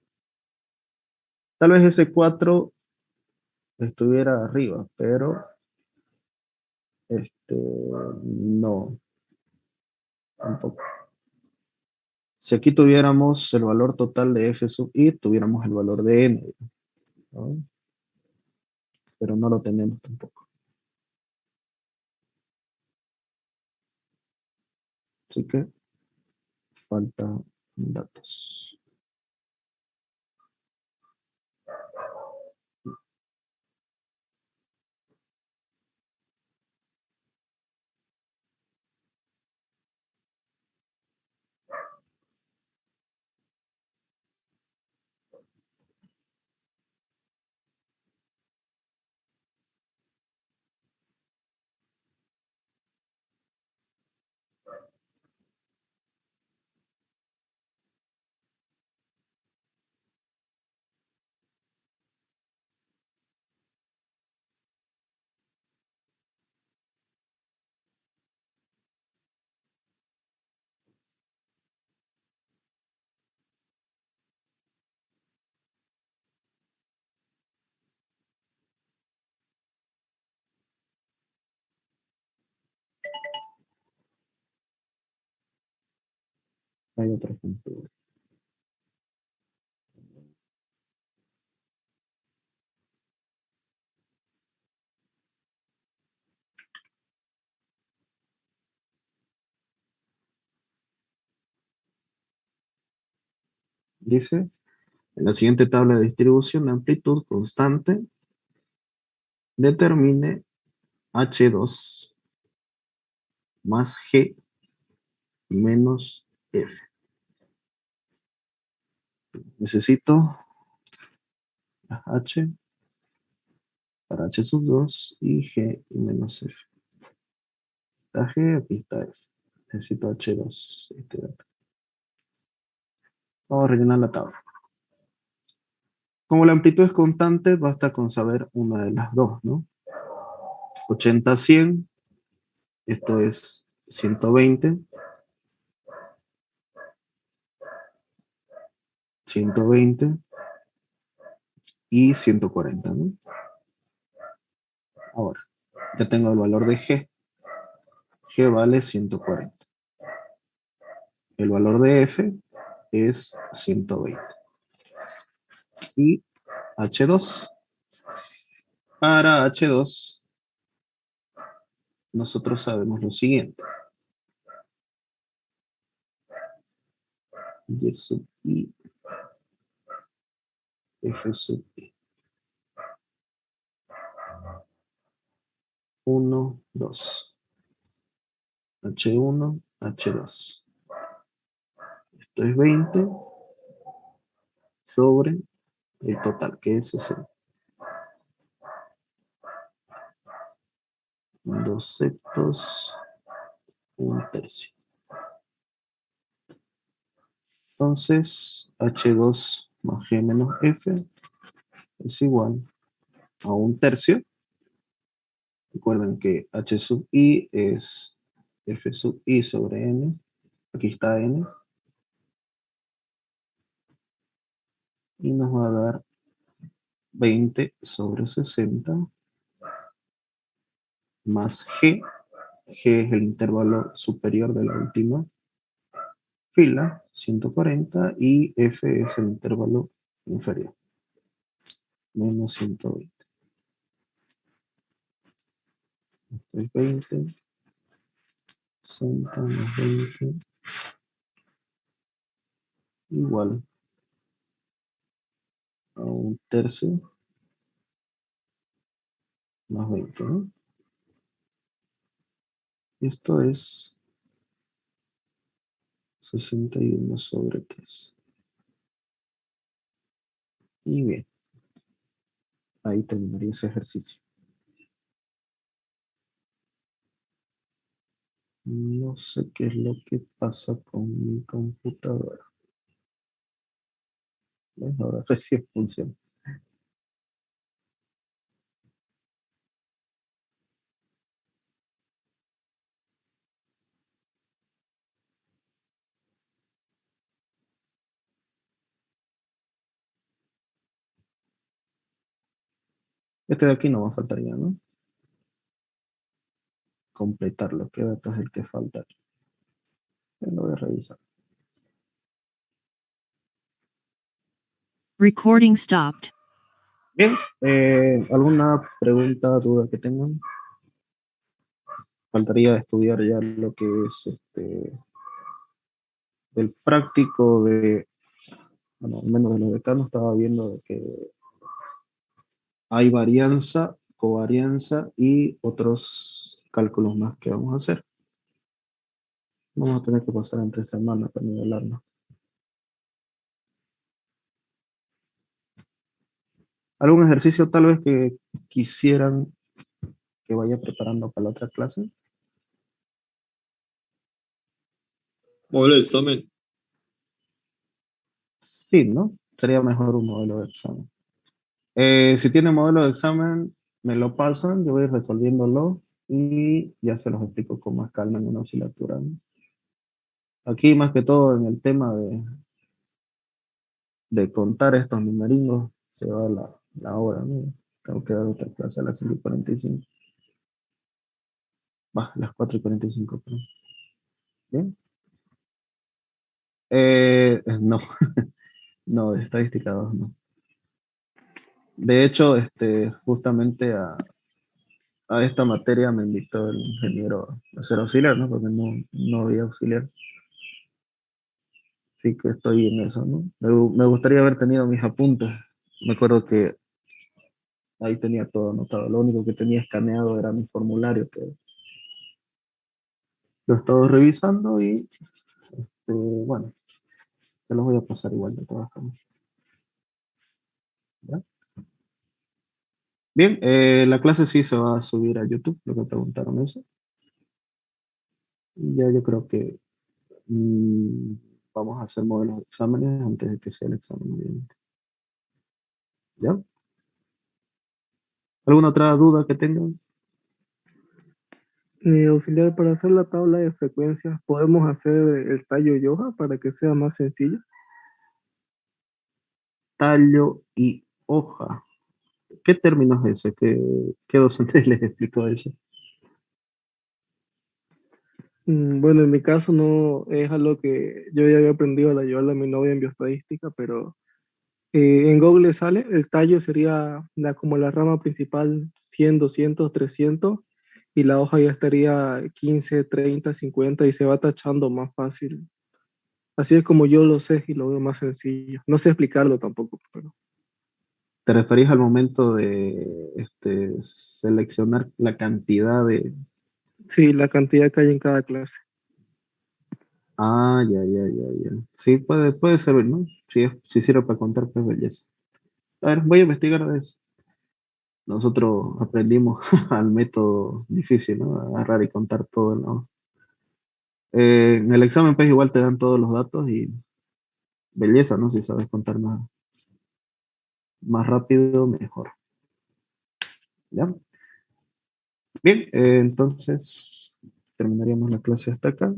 Tal vez ese 4 estuviera arriba, pero no, tampoco. Si aquí tuviéramos el valor total de f sub i, tuviéramos el valor de n, ¿no? Pero no lo tenemos tampoco. Así que faltan datos. Hay otro ejemplo. Dice, en la siguiente tabla de distribución de amplitud constante, determine H2 más G menos F. Necesito H para H sub 2 y G menos F. Está G, aquí está F. Necesito H2. Vamos a rellenar la tabla. Como la amplitud es constante, basta con saber una de las dos, ¿no? 80 a 100, esto es 120. 120 y 140, ¿no? Ahora, ya tengo el valor de G. G vale 140. El valor de F es 120. Y H2. Para H2, nosotros sabemos lo siguiente. Y sub I, F sub I. 1, 2. H1, H2. Esto es 20 sobre el total, que es 60. 2 septos, 1/3. Entonces, H2 más G menos F es igual a 1/3. Recuerden que H sub I es F sub I sobre N. Aquí está N. Y nos va a dar 20 sobre 60 más G. G es el intervalo superior de la última fila, 140, y F es el intervalo inferior, menos 120. Esto es 20, 60 más 20, igual a 1/3 más 20, ¿no? Esto es 61 sobre 3. Y bien, ahí terminaría ese ejercicio. No sé qué es lo que pasa con mi computadora. ¿Ves? Ahora recién funciona. Este de aquí no va a faltar ya, ¿no? Completarlo. ¿Qué dato es el que falta? Lo voy a revisar. Recording stopped. Bien, ¿alguna pregunta, duda que tengan? Faltaría estudiar ya lo que es el práctico de, bueno, al menos de los decanos estaba viendo de que hay varianza, covarianza y otros cálculos más que vamos a hacer. Vamos a tener que pasar entre semanas para nivelarlo. ¿Algún ejercicio tal vez que quisieran que vaya preparando para la otra clase? Modelo de examen. Sí, ¿no? Sería mejor un modelo de examen. Si tiene modelo de examen, me lo pasan, yo voy resolviéndolo y ya se los explico con más calma en una asignatura, ¿no? Aquí más que todo en el tema de contar estos numeringos se va la hora, ¿no? Tengo que dar otra clase a las 5:45. Va, las 4:45, perdón. Bien. No, no, de estadística 2 no. De hecho, justamente a esta materia me invitó el ingeniero a ser auxiliar, ¿no? Porque no había auxiliar. Sí que estoy en eso, ¿no? Me gustaría haber tenido mis apuntes. Me acuerdo que ahí tenía todo anotado. Lo único que tenía escaneado era mi formulario, que lo he estado revisando y, bueno, te los voy a pasar igual de todas formas. ¿Ya? Bien, la clase sí se va a subir a YouTube, lo que preguntaron eso. Y ya yo creo que vamos a hacer modelos de exámenes antes de que sea el examen, obviamente. ¿Ya? ¿Alguna otra duda que tengan? Auxiliar, para hacer la tabla de frecuencias, ¿podemos hacer el tallo Yoja para que sea más sencillo? Tallo y hoja. ¿Qué término es ese? ¿Qué docente les explicó eso? Bueno, en mi caso no es algo que yo ya había aprendido al ayudarle a mi novia en bioestadística, pero en Google sale, el tallo sería como la rama principal 100, 200, 300 y la hoja ya estaría 15, 30, 50 y se va tachando más fácil. Así es como yo lo sé y lo veo más sencillo. No sé explicarlo tampoco, pero ¿Te referís al momento de seleccionar la cantidad de... sí, la cantidad que hay en cada clase. Ah, ya. Sí, puede servir, ¿no? Si sirve para contar, pues belleza. A ver, voy a investigar de eso. Nosotros aprendimos al método difícil, ¿no? Agarrar y contar todo, ¿no? En el examen, pues igual te dan todos los datos y belleza, ¿no? Si sabes contar más rápido, mejor. ¿Ya? Bien, entonces terminaríamos la clase hasta acá.